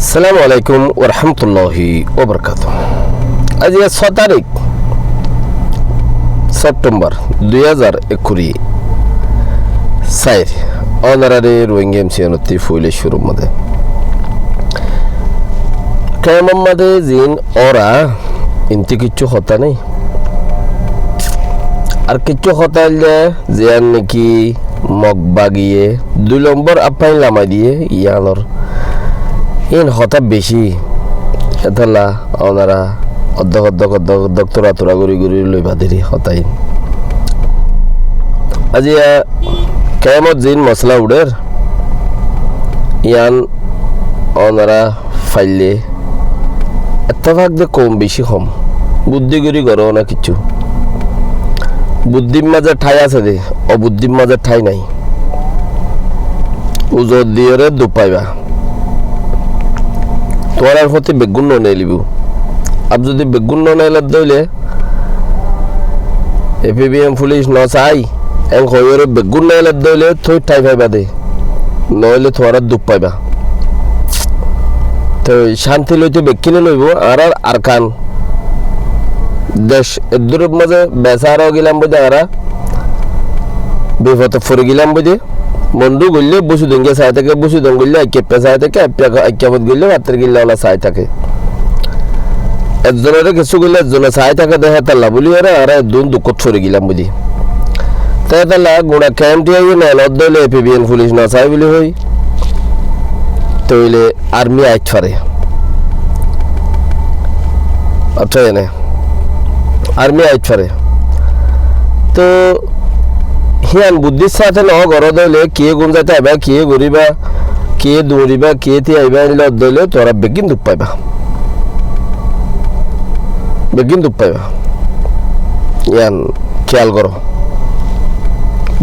আসসালামু আলাইকুম ওয়া রাহমাতুল্লাহি ওয়া বারাকাতুহু। আজ 6 তারিখ সেপ্টেম্বর 2021 সাইর অনারারি রোহিঙ্গা এমসিএনতি ফুইলে শুরু মধ্যে কেমন মধ্যে জিন ওরা ইনতে কিছু হতা নেই আর কিছু হতা যে নাকি মগ বাগিয়ে 2 নম্বর আপাই লামা দিয়ে ইয়ানোর ইন হতা বেশি এতলা ওনারা অধ্যক্ষ তোরা গড়ি লই বাদেরি হতাই আজি কেমত জিন মশলা উড়ের ইয়ান ওনারা ফাইলে এতভাগ দে কম বেশি কম বুদ্ধি করি করো না কিছু বুদ্ধির মাঝে ঠাই আছে দে অবুদ্ধির মাঝে ঠাই নাই উজর দিয়ে দুপাইবা তোমার হতে বেগুন নেই লিব আব যদি বেগুন নেইলে দইলে এপিবিএম পুলিশ ন চাই এং হইরে বেগুন নেইলে দইলে থই ঠাই পাইবা দে নইলে তোমার দুপ পাইবা তো শান্তি লইতে বেকিনে লইব আর কান দেশ এদুরের মাঝে বেচারা গেলাম বুঝে আর বিপদে পড়ে গেলাম বুঝে মন্ডু গইলে বসু দঙ্গে চাই থাকে বসু দং গইলে আইকে চাই থাকে আইকামত গইলে হাতের গিল্লা ওলা চাই থাকে একজনের কিছু গইলে একজনে চাই থাকে দেখা তাল্লা বলি আর দুন দুঃখত পড়ে গেলাম বুঝি তাই তাল্লা গোড়া ক্যাম্পটি আইবে না লদ্দলে এপিবিএন পুলিশ না চাই বলি হই তইলে আর্মি আইত পারে আচ্ছা এনে আর্মি আইত পারে তো হিয়ান বুদ্ধির সাথে ন গড় দইলে কে গুম যাইতে আইবা কে গরিবা কে দৌড়িবা কে তি আইবা এলে দইলে তোরা বেগিন দুপ পাইবা ইয়ান খেয়াল করো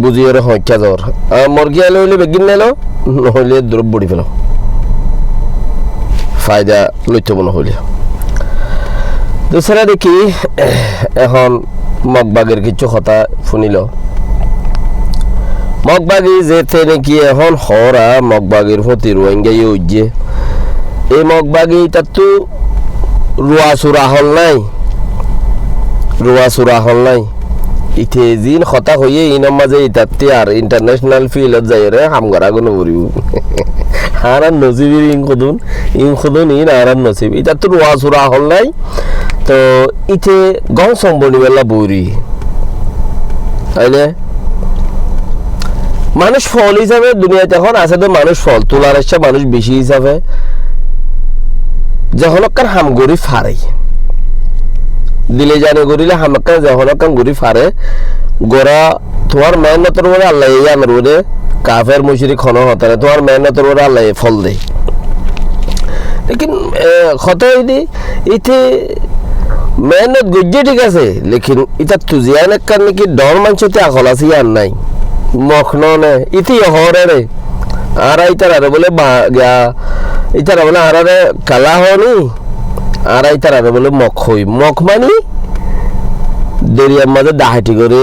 বুঝিয়ে সংখ্যা জ্বর মুরগি আলো হইলে বেগিন নেলো নহলে দ্রব বড়ি ফেলো ফায়দা লইতে নহলে দুসরা দেখি এখন মগবাগের কিছু কথা শুনিল মগবাগি যেতে নাকি এখন হরা মগবাগির প্রতি রোহিঙ্গাই উজ্জে এই মগবাগি তার তো রোয়া সুরা হল নাই ইতে জিন হতা হয়ে ইনার মাঝে ইতাতে আর ইন্টারন্যাশনাল ফিল্ডত যাই রে হামগরা গুণ করিব আর নসিবির ইন খুদুন ইন আর নসিব ইতা তো রোয়া সুরা হল নাই তো ইতে গং সম্বনি বেলা বৌরি তাইলে মানুষ ফল হিসাবে দুনিয়াতে এখন আছে তো মানুষ ফল তোলার ইচ্ছা মানুষ বেশি হিসাবে যখন হামগরি ফারে দিলে জানে গরিলে হামকা যখন গরি ফারে গোরা তোমার মেহনতর বলে আল্লাহ এই আমার বলে কাফের মুশরিক খন হতে না তোমার মেহনতর বলে আল্লাহ ফল দেয় লেকিন কথা হইদি ইতে মেহনত গজ্জে ঠিক আছে লেকিন ইতা তুজিয়ান কার নাকি ডর মানছতে আকল আছে আর নাই মখন নে ইতি হরে রে আর ইতারা বলে ইতারা বলে আর কালা হনি আর ইতারা বলে মখ হই মখ মানি দরিয়ার মাঝে দাহাটি করে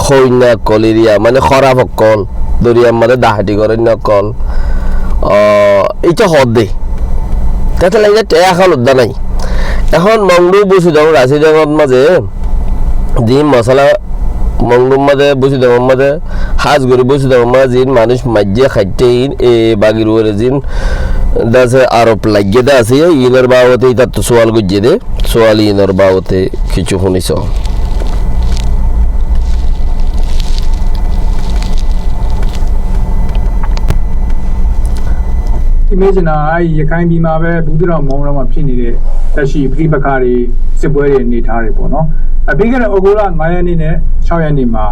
হই না কলেরিয়া মানে খরাপ কল দরিয়ার মাঝে দাহাটি করে না কল এইটা হদ দে তাতে লাগে টেয়া খাল উদ্দা নাই এখন মংডু বসে যাও রাশি জগৎ মাঝে দিন মশলা মংডুর মাঝে বসে দেওয়ার মাঝে হাজ করে বসে দেওয়ার মাঝে জিন মানুষ মাঝে খাইতে ইন এ বাগির ওরে জিন দাসে আরোপ লাগিয়ে দে আছে ইনের বাবতে তার তো সোয়াল গুজিয়ে দে সোয়াল ইনের বাবতে কিছু শুনিস Imagine I can't be my bed, do the more of Pinny, that she Pribakari, Sebury, and Nitaripo. A bigger Ogola, Mayanine, Chayanima,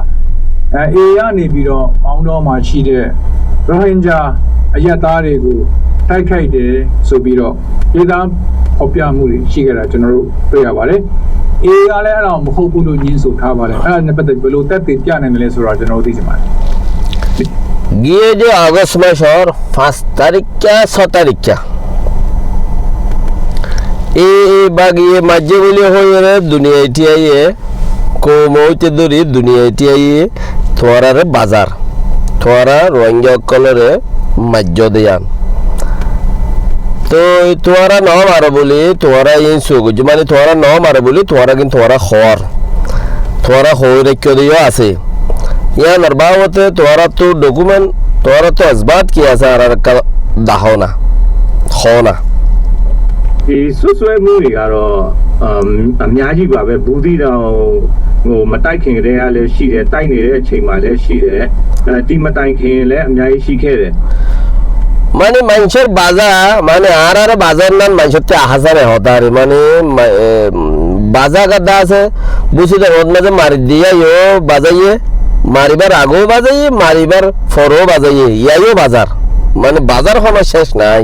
Ayani Bido, Mauno Machide, Rohingya, Ayatarigo, Taikaide, Sobiro, Yedam, Opia Muri, Shigara, General Priavare, Ayala, Hopudu, Yinsu Kavale, and the below that the Jan and Lesser General Disman. গিয়ে যে August মাসের 5 তারিখা 6 তারিখা এই বাগিয়ে মাঝে বলে হয়ে দুনিয়াটি আইয়ে কমইতে ধরি দুনিয়াটি আইয়ে তোরারে বাজার তোরা রোহিঙ্গা কলরে মাঝ্য দেয়ান তো তোরা ন মারো বলি তোরা ইন সুগুজ মানে তোরা ন মারো বলি তোরা কিন্তু তোরা হই রেখে দিও আছে ইয়ান আর বাবতে তোরা তো ডকুমেন্ট তোরা তো আসবাত কি আছে আর দাও না খাও না ဒီဆွဆွဲမှုတွေကတော့အများကြီးပါပဲဘူးသီးတောင်ဟိုမတိုက်ခင်ကတည်းကလည်းရှိတယ်တိုက်နေတဲ့အချိန်မှာလည်းရှိတယ်ဒီမတိုင်ခင်လည်းအများကြီးရှိခဲ့တယ် মানে মানুষের বাজার মানে আর বাজার নাম মানুষের চা হাজারে হতারে মানে বাজার গাদা আছে বুঝি তো ওর মাঝে মারি দিয়ে বাজাইয়ে মারিবার আগেও বাজাইয়ে মারিবার ফরও বাজাইয়ে ইয়াইও বাজার মানে বাজার কোনো শেষ নাই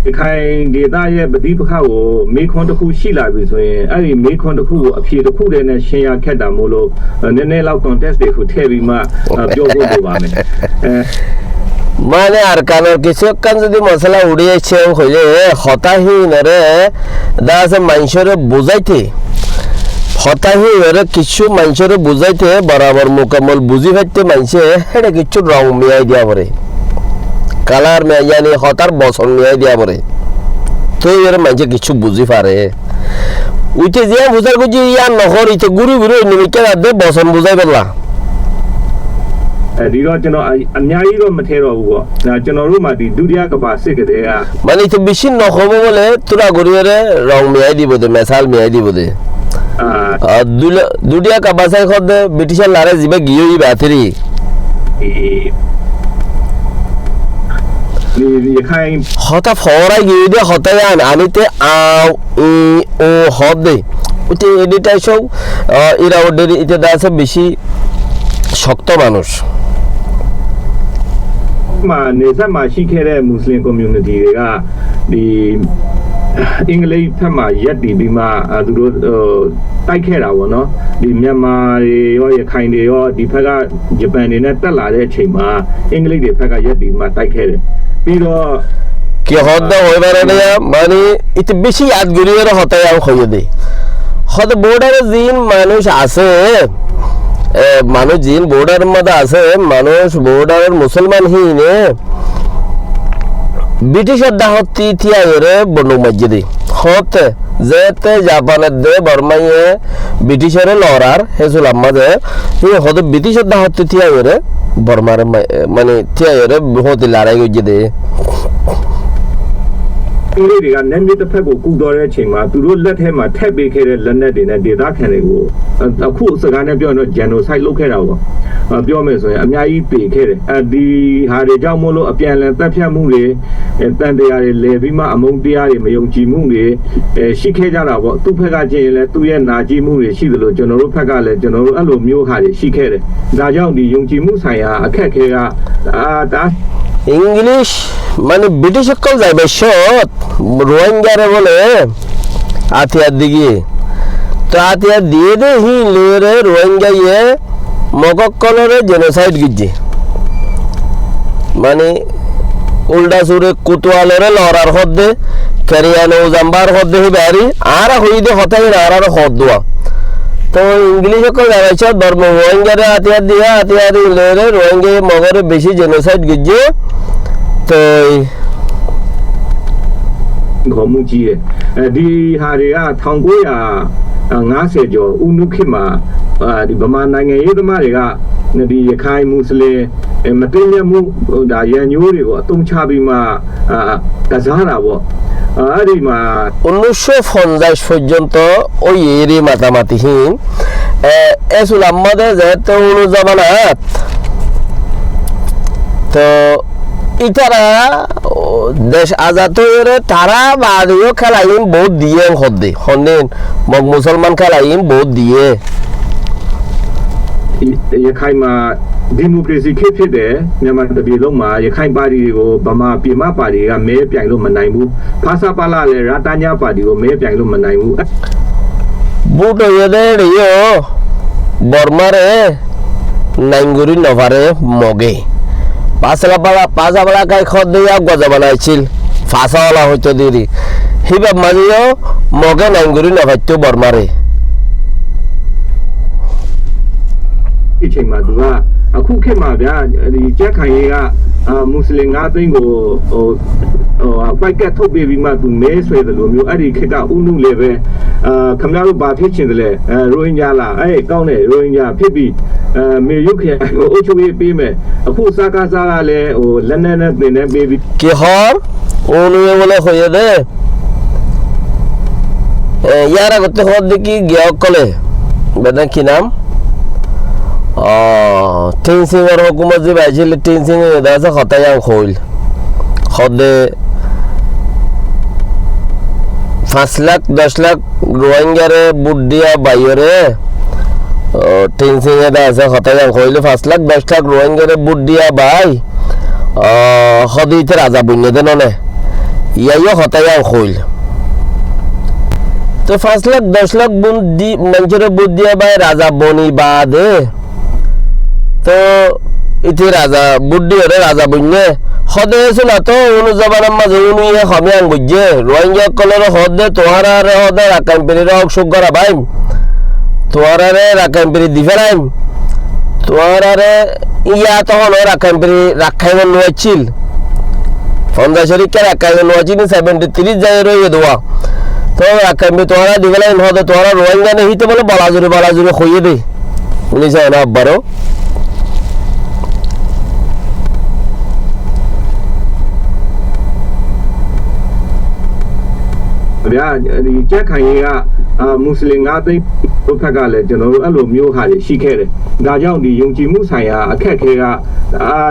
ဒီခိုင်ဒေတာရဲ့ပဋိပက္ခကိုမေခွန်းတစ်ခုရှိလာပြီဆိုရင်အဲ့ဒီမေခွန်းတစ်ခုကိုအဖြေတစ်ခုတည်းနဲ့ရှင်းရခက်တာမို့လို့နည်းနည်းလောက် context တွေကိုထည့်ပြီးမှပြောဖို့လိုပါမယ် মানে আর কারণ কিছু কান যদি মশলা উড়িয়েছে হইলে হতাহীনরে দাসে মানুষের বুঝাইতে হতাহীনরে কিছু মানুষের বুঝাইতে বরাবর মোকাম্মল বুঝি ফেলতে মানুষে এটা কিছু রং মিয়াই দিয়া পরে কালার মিয়াই হতার বসন মিয়াই দিয়া পরে তো এর মানুষে কিছু বুঝি পারে উইতে যে বুঝার বুঝি ইয়ার নহর ইতে গুরু গুরু নিমিকে দে বসন বুঝাই পেলা ဒီတော့ကျွန်တော်အများကြီးတော့မထဲတော့ဘူးပေါ့ဒါကျွန်တော်တို့မှဒီဒုတိယကမ္ဘာစစ်ကတည်းက মানে তো বেশি নহব বলে তোরা গরিবের রং মিয়াই দিব দে মেসাল মিয়াই দিব দে အာ দুটিয়া কাবাসাই খদ ব্রিটিশের লারে জিবে গিয়ে বাতিরি ဒီရခိုင် হতা ফরাই গিয়ে দে হতাই আন আনিতে আও ই ও হদ দে ওতে এডিটাই সব এরা ওদের ইতে দাসে বেশি শক্ত মানুষ မှာနေဆက်မှာရှိခဲ့တဲ့မွတ်စလင် community တွေကဒီအင်္ဂလိပ်ဘက်မှာရက်တည်ပြီးမှသူတို့တိုက်ခဲ့တာပေါ့နော်ဒီမြန်မာတွေရောရခိုင်တွေရောဒီဘက်ကဂျပန်တွေနဲ့တက်လာတဲ့အချိန်မှာအင်္ဂလိပ်တွေဘက်ကရက်တည်မှတိုက်ခဲ့တယ်ပြီးတော့ কি হদ হইবারে না মানে ইতে বেশি ইয়াদগিরির হতাই আও হইয়ে দে হদ বর্ডারে জিন মানুষ আছে মানুষ জিন বর্ডারের মধ্যে আছে মানুষ বর্ডারের মুসলমান হিনে ব্রিটিশের দাহতি থিয়ারে বনু মসজিদে হতে যেতে জাপানের দে বর্মাইয়ে ব্রিটিশের লড়ার হেসুল আম্মাদে হতে ব্রিটিশের দাহতি থিয়ারে বর্মার মানে থিয়ারে হতে লড়াই গিয়ে দে အင်္ဂလိပ်တွေကနက်မြစ်တစ်ဖက်ကိုကူတော်တဲ့အချိန်မှာသူတို့လက်ထဲမှာထက်ပေးခဲ့တဲ့လက်နက်တွေနဲ့ဒေသခံတွေကိုအခုစကားနဲ့ပြောရင်တော့ genocide လုပ်ခဲ့တာပေါ့ပြောမယ်ဆိုရင်အများကြီးပေးခဲ့တယ်ဒီဟာတွေကြောင့်မို့လို့အပြန်အလှန်တပ်ဖြတ်မှုတွေတန်တရားတွေလဲပြီးမှအမုန်းတရားတွေမယုံကြည်မှုတွေရှိခဲ့ကြတာပေါ့သူ့ဘက်ကကျရင်လည်းသူ့ရဲ့နာကြည်မှုတွေရှိသလိုကျွန်တော်တို့ဘက်ကလည်းကျွန်တော်တို့အဲ့လိုမျိုးဟာတွေရှိခဲ့တယ်ဒါကြောင့်ဒီယုံကြည်မှုဆိုင်ရာအခက်အခဲကဒါ ইংলিশ মানে ব্রিটিশ সকল যাইবে সৎ রোহিঙ্গারে বলে আতিয়ার দিকে তো আতিয়ার দিয়ে দে হি লেরে রোহিঙ্গা ইয়ে মগকলরে জেনোসাইড গিজে মানে উল্টা সুরে কুতুয়ালরে লড়ার হদ্দে কেরিয়ানো জাম্বার হদ্দে হি বাড়ি আর হইদে হতাই আর হদ দোয়া তো ইংলিশ সকল যাইছে ধর্ম রোহিঙ্গারে আতিয়ার দিয়া আতিয়ার লেরে রোহিঙ্গা মগরে বেশি জেনোসাইড গিজে তো ခေါ်မှုကြီးတယ်ဒီဟာတွေက1950ကျော်ဦးနုခေတ်မှာဒီဗမာနိုင်ငံရေးသမားတွေကဒီရခိုင်မွတ်စလင်မတင်ရမှုဒါရန်ညိုးတွေကိုအသုံးချပြီးမှကစားတာပေါ့အဲ့ဒီမှာ 1950 পর্যন্ত ওই এরি মাতামাতিহীন এসুল আম্মাদের যেহেতু জামানাত তো ইতারা দেশ আজাদ হয়ে তারা বাড়িও খেলাইম বহুত দিয়ে হদ্দে হন্দেন মগ মুসলমান খেলাইম বহুত দিয়ে ရခိုင်မှာဒီမိုကရေစီခေတ်ဖြစ်တယ်မြန်မာတပြည်လုံးမှာရခိုင်ပါတီကိုဗမာပြည်မပါတီကမဲပြိုင်လို့မနိုင်ဘူးဖာစာပါလာလည်းရာတညာပါတီကိုမဲပြိုင်လို့မနိုင်ဘူး বুট হয়ে রিও বর্মারে নাইঙ্গুরি নভারে মগে পাঁচলা গাই খদ দিয়া গজা বানাইছিল ফাঁসাওয়ালা হইতো দিরি হিবাব মাঝিও মগে নাইঙ্গুরি নভাইতো বর্মারে ဒီချိန်မှာသူကအခုခေတ်မှာဗျာဒီကြက်ခိုင်ရေးကမွတ်စလင်9သိန်းကိုဟို ပိုက်ကတ်ထုတ်ပေးပြီးမှသူမဲဆွဲတယ်လို့မျိုးအဲ့ဒီခေတ်ကဥနုလည်းပဲခမရတို့ဘာဖြစ်ချင်တယ်လဲရိုဟင်ဂျာလားအဲ့ကောင်းတယ်ရိုဟင်ဂျာဖြစ်ပြီးမေရုခရိုင်ကိုအုပ်ချုပ်ရေးပေးမယ်အခုစကားစားကလည်းဟိုလက်နဲ့နဲ့တင်နေပေးပြီး কি হর উনি বলে হয়ে দে ইয়ারা করতে হর দেখি গিয়া কলে বেদা কি নাম টিন সিং এর হুকুমত যে বাইছিল টিন সিং এর দাসা খতায়াং খইল খদে 5 লাখ 10 লাখ রোহিঙ্গারে বুদ্ধিয়া বাইরে টিন সিং এর দাসা খতায়াং খইল 5 লাখ 10 লাখ রোহিঙ্গারে বুদ্ধিয়া বাই খদিতে রাজা বুঝনে দেন নে ইয়াইও খতায়াং খইল তো 5 লাখ 10 লাখ বুদ্ধি মঞ্জুরে বুদ্ধিয়া বাই রাজা বনি বাদে তো ইতি রাজা বুদ্ধি হরে রাজা বুঝনে হদে শুনা তো উনি জবানার মাঝে উনি খমিয়াং বুঝছে রোহিঙ্গা কলের হদে তোহারা রে হদে রাকান পেরির হক সুখ করা ভাই তোহারা রে রাকান পেরি দিফেরাইম তোহারা রে ইয়া তখন রাকান পেরি রাখাইন নোয়াছিল ফন্দা শরীফকে রাখাইন নোয়াছিল 73 যায় রয়ে দেওয়া তো রাকান পেরি তোহারা দিফেরাইম হদে তোহারা রোহিঙ্গা নেই তো বলে বলাজুরি খইয়ে দে উনি চায় না আব্বারওဗျာဒီကြက်ခိုင်ကြီးကမွတ်စလင်၅သိန်းဘုဖက်ကလည်းကျွန်တော်တို့အဲ့လိုမျိုးဟာတွေရှိခဲ့တယ်ဒါကြောင့်ဒီယုံကြည်မှုဆိုင်ရာအခက်အခဲက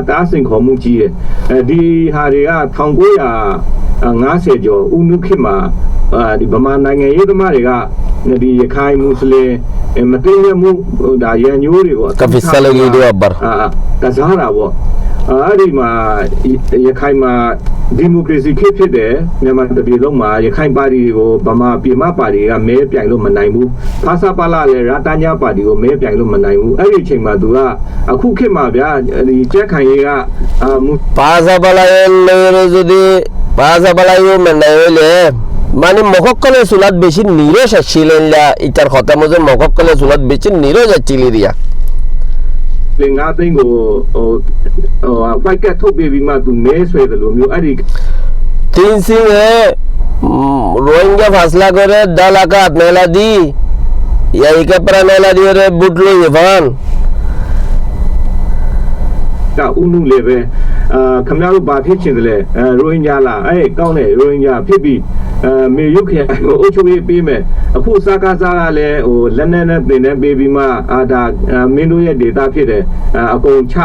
တားဆင်ခေါ်မှုကြီးတယ်ဒီဟာတွေက1950ကျော်ဦးနုခေတ်မှာဒီဗမာနိုင်ငံရေးသမားတွေကဒီရခိုင်မွတ်စလင်မတင်ရမှုဒါရန်ညိုးတွေပေါ့ ကဖီဆလဂီတို့အဘ္ဘာ ကစားတာပေါ့အဲ့ဒီမှာရခိုင်မှာဒီမိုကရေစီခေတ်ဖြစ်တယ်မြန်မာပြည်လုံးမှာရခိုင်ပါတီကိုဗမာပြည်မပါတီကမဲပြိုင်လို့မနိုင်ဘူးဖာစာပါလာလည်းရာတညာပါတီကိုမဲပြိုင်လို့မနိုင်ဘူးအဲ့ဒီအချိန်မှာသူကအခုခေတ်မှာဗျာဒီကြက်ခိုင်ကြီးက পাঁচা পালাইলে যদি পাঁচা পালাইও মেনাইলে মানে মহক্কলে চুলাত বেশি নিরস আসছিলেন ইটার কথা মধ্যে মহক্কলে চুলাত বেশি নিরস আসছিল রিয়া လင်္ကာသိန်းကိုဖိုက်ကတ်ထုတ်ပေးပြီးမှသူမဲဆွဲတယ်လို့မျိုးအဲ့ဒီ তিন সিংহে রোহিঙ্গা ফাসলা করে দালাকাত মেলা দি ইয়াইকে প্রা মেলা দিয়ে রে বুটলো ইভান ကဥနုလည်းပဲခမရတို့ဘာဖြစ်ချင်တယ်လဲရိုဟင်ဂျာလားအဲ့ကောင်းတယ်ရိုဟင်ဂျာဖြစ်ပြီးမေရုခရိုင်ကိုအုပ်ချုပ်ရေးပေးမယ်အခုစကားစားကလည်းဟိုလက်နဲ့နဲ့တင်နေပေးပြီးမှဒါမင်းတို့ရဲ့ data ဖြစ်တယ်အကုန်ချ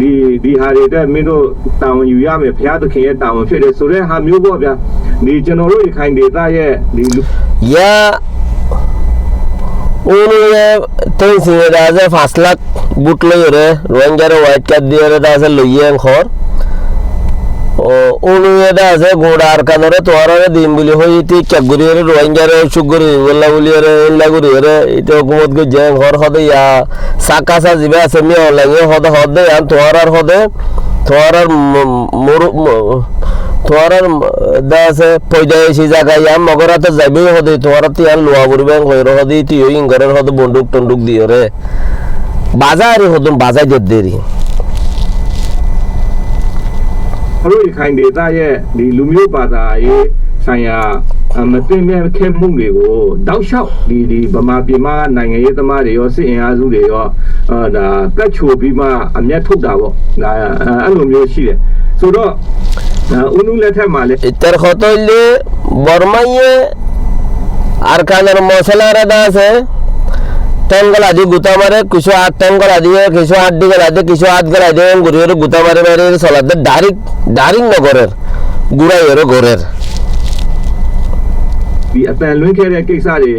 ဒီဟာတွေတဲ့မင်းတို့တာဝန်ယူရမယ်ဘုရားသခင်ရဲ့တာဝန်ဖြစ်တယ်ဆိုတဲ့ဟာမျိုးပေါ့ဗျာဒီကျွန်တော်တို့ရခိုင် data ရဲ့ဒီ या उन्होंने तीन सिंह दासे 5 लाख बुटलो रे रोहिंग्या रे व्हाइट कार्ड दिए रे दासे लइए खर उन्होंने दासे गोडार कानरे तोरा रे दिन बुली होईती क्यागुरी रे रोहिंग्या रे सुगुरी वल्ला बुली रे लागुरी रे इते हुकूमत के जेंग खर खदे या साकासा जिबे আছে মি অনলাইনে হদে আন তোরার মুরু তোরার দাসে পয়দাইছি জায়গা ইয়াম মগরাতে যাইবে হদে তোরাতে আর লোয়া বুরবেন কইর হদে তি ইং ঘরের হদে বন্দুক টন্দুক দিও রে বাজারে হদন বাজাই দে দেরি တို့ရခိုင် data ရဲ့ဒီလူမျိုးဘာသာရေးဆိုင်ရာမတင်မြတ်ခဲမှုတွေကိုတောက်လျှောက်ဒီဗမာပြည်မှာနိုင်ငံရေးသမားတွေရောစစ်အင်အားစုတွေရောဒါကတ်ချိုပြီးမှအမျက်ထုတ်တာပေါ့ဒါအဲ့လိုမျိုးရှိတယ်ဆိုတော့ဦးနုလက်ထက်မှာလေ ইতার খতইলে বর্মাইয়ে আরকানের মশলারে দাসে টেঙ্গল আদি গুতা মারে কিছু আট টেঙ্গল আদি কিছু আট দিকে আদি কিছু আট গেল আদি গুড়িয়ে গুতা মারে মারে চলাতে ডারিক নগরের গুড়াইয়ের ঘরের ဒီအတန်လွှင့်ခဲ့တဲ့ကိစ္စတွေ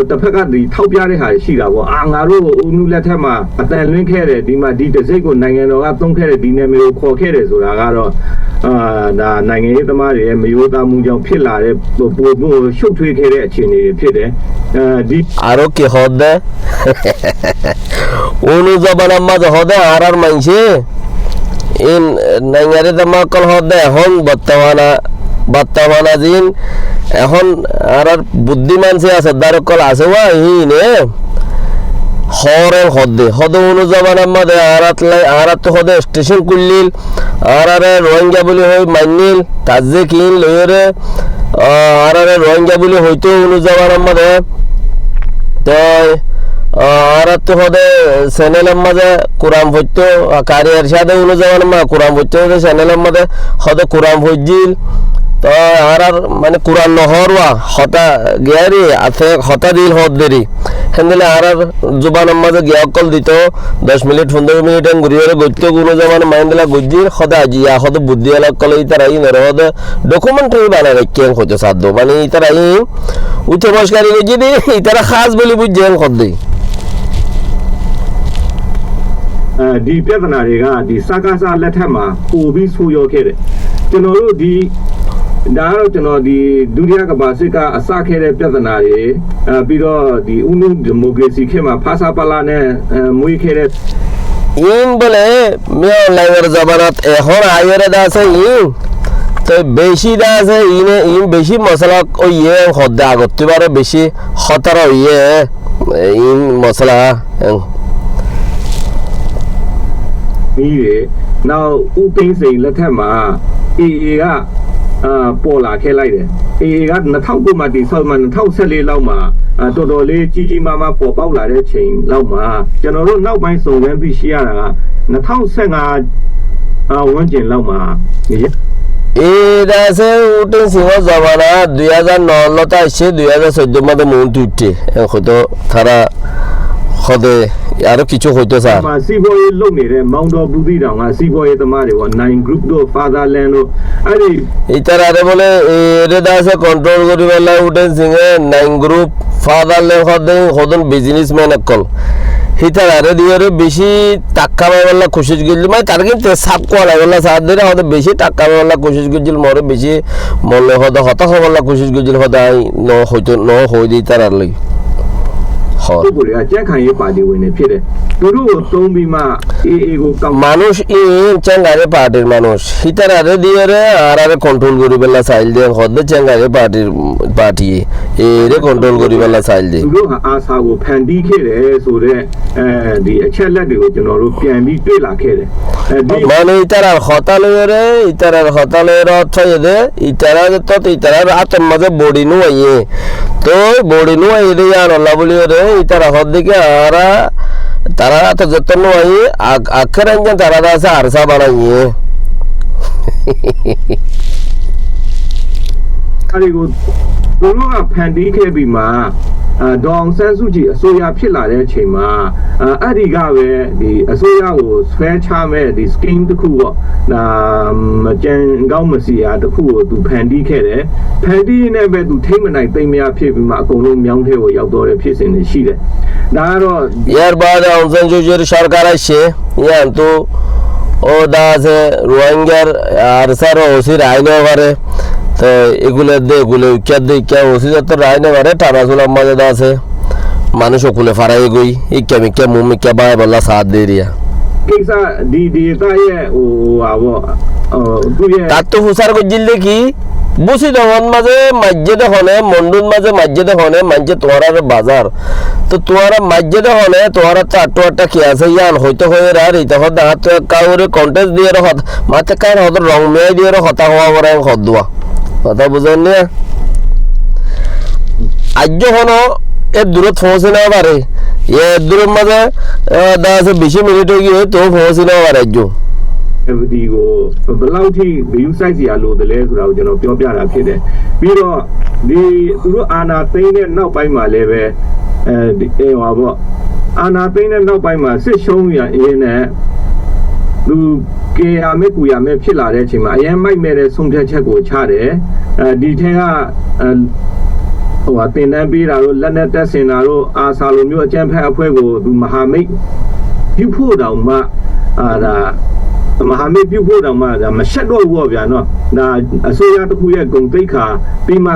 တစ်ဖက်ကဒီထောက်ပြတဲ့ဟာရှိတာပေါ့ငါတို့ဦးနုလက်ထက်မှာအတန်လွှင့်ခဲ့တယ်ဒီမှာဒီတစိတ်ကိုနိုင်ငံတော်ကသုံးခဲ့တဲ့ဒီနာမည်ကိုခေါ်ခဲ့တယ်ဆိုတာကတော့ဒါနိုင်ငံရေးသမားတွေရဲ့မယိုးသားမှုကြောင့်ဖြစ်လာတဲ့ပို့ရှုပ်ထွေးခဲ့တဲ့အခြေအနေတွေဖြစ်တယ်ဒီ আরো কি হদে উনি জবানার মাঝে হদে আর মানছে ইন নাইয়ারে দমাকল হদে এখন বর্তমানা দিন এখন আর বুদ্ধিমান সে আছে দারকল আছে ওয়া ইনে হরে হদে উনি জবানার মাঝে আরাত হদে স্টেশন কুল্লিল আরে রোহিঙ্গা বলে হই মাইনিল তাজে কিন লয়রে আরে রোহিঙ্গা বলে হইতো অনুযাবার মধ্যে তো আর তো হদে চ্যানেলের মাঝে কোরআন পড়তো কারিয়ার সাথে অনুযাবার মা কোরআন পড়তো চ্যানেলের মাঝে হদে কোরআন পড়জিল তো আর মানে কোরআন নহরওয়া হতা গিয়ারি আছে হতা দিল হদ দেরি হেনদিলে আর জুবানের মাঝে গিয়া অকল দিত 10 মিনিট 15 মিনিট ঘুরিয়ে গইতো কোনো জামান মাইন্দিলা গজ্জির হদা জিয়া হদ বুদ্ধি আলা কল ইতারা ই নর হদ ডকুমেন্টারি বানায় রাখেন হতে সাধ্য মানে ইতারা ই উচ্চ বয়সকারী গজ্জি দি ইতারা খাস বলি বুঝেন খদ দেইဒီပြဿနာတွေကဒီစကားစားလက်ထက်မှာပို့ပြီးဆူရောခဲ့တယ်ကျွန်တော်တို့ဒီဒါကတော့ကျွန်တော်ဒီဒုတိယကမ္ဘာစစ်ကအစခဲ့တဲ့ပြဿနာတွေပြီးတော့ဒီဥနုဒီမိုကရေစီခေတ်မှာဖာစာပါလာနဲ့မွေးခဲ့တဲ့ ইন বলে মেয় লাইনের জবানত এখন আইরে দাসে ইন তো বেশি দাসে ইনে ইন বেশি মশলা ওই ইয়ে হদ্দা আগতে পারে বেশি খতর ইয়ে ইন মশলা ပြီးတယ်နောက်ဥသိမ်းစိန်လက်ထက်မှာ AA ကပေါ်လာခဲ့လိုက်တယ် AA က2009မှာဒီဆောက်မှ2014လောက်မှာတော်တော်လေးကြီးကြီးမားမားပေါ်ပေါက်လာတဲ့ချိန်လောက်မှာကျွန်တော်တို့နောက်ပိုင်းစုံစမ်းသိရှိရတာက2015ဝန်းကျင်လောက်မှာ এদাসে উঠে সিংহ জবানা 2009 লতা সে 2014 মধ্যে মন তুইতে হয়তো তারা হদে আরো কিছু হইতো স্যার မှာစီဘောရေးလုပ်နေတဲ့မောင်တော်ဘူးသီးတောင်ကစီဘောရေးသမားတွေပေါ့9 group တို့ fatherland တို့အဲ့ဒီ ইতারারে বলে এদাসে কন্ট্রোল করি বেলা উঠে সিংহে 9 গ্রুপ ফাদারল্যান্ড হদে হদন বিজনেসম্যান একল হিতারারে দিওরে বেশি টাকা পাইবেলা কোশিশ গিল মানে তার কিন্তু সাপ কোলা বেলা সাথ দিলে হদে বেশি টাকা পাইবেলা কোশিশ গিল মরে বেশি মলে হদে হতা হবেলা কোশিশ গিল হদে ন হইতো ন হই দি তারার লাগি ပုဂ္ဂိုလ်တွေကကြက်ခံရေးပါတီဝင်တွေဖြစ်တယ်သူတို့ကိုသုံးပြီးမှ AA ကိုကောက် মানুষ ইন চেঙ্গারে পার্টির মানুষ হিতারারে দিওরে আরারে কন্ট্রোল করি বেলা সাইল দিয়ে হদে চেঙ্গারে পার্টির পার্টি এরে কন্ট্রোল করি বেলা সাইল দিয়ে သူတို့ဟာအာစာကိုဖန်တီးခဲ့တယ်ဆိုတော့ဒီအချက်လက်တွေကိုကျွန်တော်တို့ပြန်ပြီးတွေ့လာခဲ့တယ်ဒီ মানে ইতারার হতালের অর্থ এদে ইতারার আতর মাঝে বডি নুয়ে তো বডি নুয়ে এদে আল্লাহ বলি রে ইতারা হদ দিকে আরা তারা তো যত্ন নুয়ে আখরাঞ্জন তারা আছে আরসা বানাইয়ে အဲဒီကိုသူတို့ကဖန်တီးခဲ့ပြီးမှဒေါအောင်ဆန်းစုကြည်အစိုးရဖြစ်လာတဲ့အချိန်မှာအဲ့ဒီကပဲဒီအစိုးရကိုဆွဲချမဲ့ဒီ scheme တစ်ခုပေါ့ဒါမကြံကောင်းမစီရာတစ်ခုကိုသူဖန်တီးခဲ့တယ်ဖန်တီးနေပဲသူထိမ့်မနိုင်သိမ့်မရဖြစ်ပြီးမှအကုန်လုံးမြောင်းထဲကိုရောက်တော့တဲ့ဖြစ်စဉ်တွေရှိတယ်ဒါကတော့ ইয়ার বাদে অনসন জুজুর সরকার আসছে ইয়ান তো ও দাসে রোহিঙ্গার আরসার ওসি রায় নেওয়া পারে তো এগুলো দে এগুলো উচ্চার ওসি যত রায় নেওয়া পারে টানাজুল আমাদের দাসে মানুষ ওগুলো ফারাই গই ইক্কা মুমিক্কা বায় বল্লা সাথ দিয়ে রিয়া ကိစ္စဒီသားရဲ့ဟိုဟာပေါ့သူရဲ့ তার তো হুসার গজিল দেখি বুঝি তখন মাঝে মসজিদে হনে মন্ডুন মাঝে মসজিদে হনে মাঝে তোমার বাজার তো তোমার মসজিদে হনে তোমার তো আটটা কি আছে ইয়ান হয়তো হয়ে আর এটা হদ হাত কাউরে কন্টেস্ট দিয়ে হত মাতে কার হদ রং মেয়ে দিয়ে হতা হওয়া পরে হদ দোয়া কথা বুঝেন না আজ হনো এর দূরত পৌঁছে না পারে এ দূরের মাঝে 10-20 মিনিট হয়ে গিয়ে তো পৌঁছে না পারে আজ FD ကိုဘယ်လောက်ထိ view size စီရလို့တလဲဆိုတာကိုကျွန်တော်ပြောပြတာဖြစ်တယ်ပြီးတော့ဒီသူတို့အာနာသိမ်းတဲ့နောက်ပိုင်းမှာလည်းပဲဒီဟောပေါ့အာနာသိမ်းတဲ့နောက်ပိုင်းမှာစစ်ရှုံးရအင်းနဲ့သူကေရမဲကူရမဲဖြစ်လာတဲ့အချိန်မှာအရင်မိုက်မဲ့တဲ့ဆုံးဖြတ်ချက်ကိုချတယ်ဒီထဲကဟိုတင်တန်းပေးတာတို့လက်နဲ့တက်ဆင်တာတို့အာစာလိုမျိုးအကြံဖက်အဖွဲ့ကိုသူမဟာမိတ်ပြုဖို့တောင်မှဒါ မဟာမိတ်ပြုဖို့တောင်မှဒါမရှက်တော့ဘူးပေါ့ဗျာနော်ဒါအစိုးရတစ်ခုရဲ့ဂုံတိတ်ခါပြီးမှ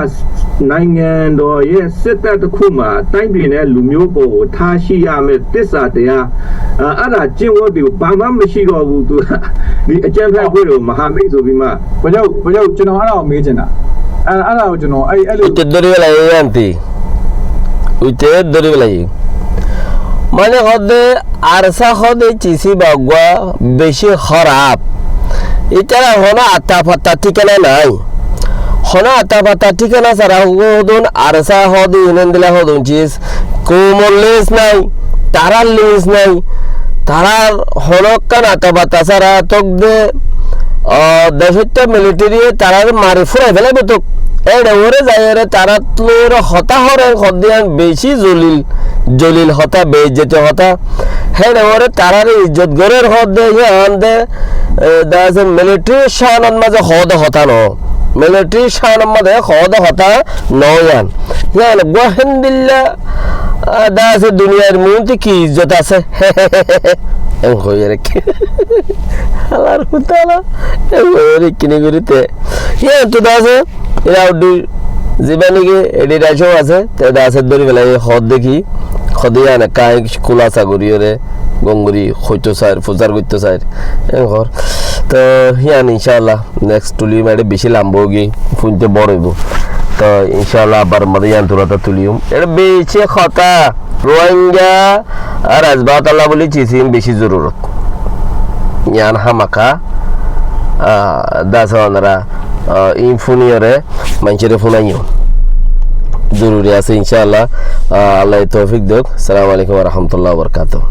နိုင်ငံတော်ရဲ့စစ်တပ်တစ်ခုမှာတိုင်းပြည်နဲ့လူမျိုးပေါ်ကိုထားရှိရမယ်တစ္ဆာတရားအဲ့ဒါကျင့်ဝတ်တွေကိုဘာမှမရှိတော့ဘူးသူဒီအကြံဖက်ဖွဲ့လို့မဟာမိတ်ဆိုပြီးမှ ဘယ်ရောက်ကျွန်တော်အဲ့ဒါကိုမေးချင်တာအဲ့ဒါကိုကျွန်တော်အဲ့လို উত্তর লাগে জানতি উত্তর লাগে মানে হদে আরসা হদে চিসি বাগুয়া বেশি খারাপ ইতারা হনা আতা ফাতা ঠিকানা নাই হনা আতা ফাতা ঠিকানা ছাড়া হদুন আরসা হদু ইউনিয়ন দিলা হদুন চিজ কোমল লিস নাই তারার লিস নাই তারার হনকান আতা ফাতা ছাড়া তোক দে দেশটা মিলিটারি তারার মারি ফুরাই ফেলাইবে তোক এড়ে ওরে যায় তারা তোর হতা হরে হদিয়ান বেশি জলিল হতা বেইজ্জতি হতা হেড়ে ওরে তারার ইজ্জত গরের হদ দে ইয়ান দে দাস মিলিটারি শানত মাঝে হদ হতা ন মিলিটারি শানত মাঝে হদ হতা নয়ান ইয়ান গোহেন্দিল্লা দাস দুনিয়ার মধ্যে কি ইজ্জত আছে এম হয়ে রেখে আল্লাহর হুতালা এম হয়ে কিনে করিতে ইয়ান তো দাস এরা উড্ডু জীবানিকে এডি রাইশও আছে তে দাসের ধরি বেলা এই হদ দেখি হদিয়া না কাই কুলাসা করিয়রে গঙ্গুরি হইতো স্যার ফুজার করতো স্যার ঘর তো হিয়ান ইনশাআল্লাহ নেক্সট তুলি মারে বেশি লাম্বগি ফুনতে বড় হইব তো ইনশাআল্লাহ আবার মারিয়ান তুরাটা তুলিউম এটা বেশি কথা রোহিঙ্গা আর আজবাতাল্লাহ বলি চিসিম বেশি জরুরত ইয়ান হামাকা দাসওয়ানরা ইনফুনিয়রে মানুষের ফোনাইও জরুরি আছে ইনশাআল্লাহ আল্লাহ তৌফিক দেখ। আসসালামু আলাইকুম ওয়া রাহমাতুল্লাহি ওয়া বারাকাতুহু।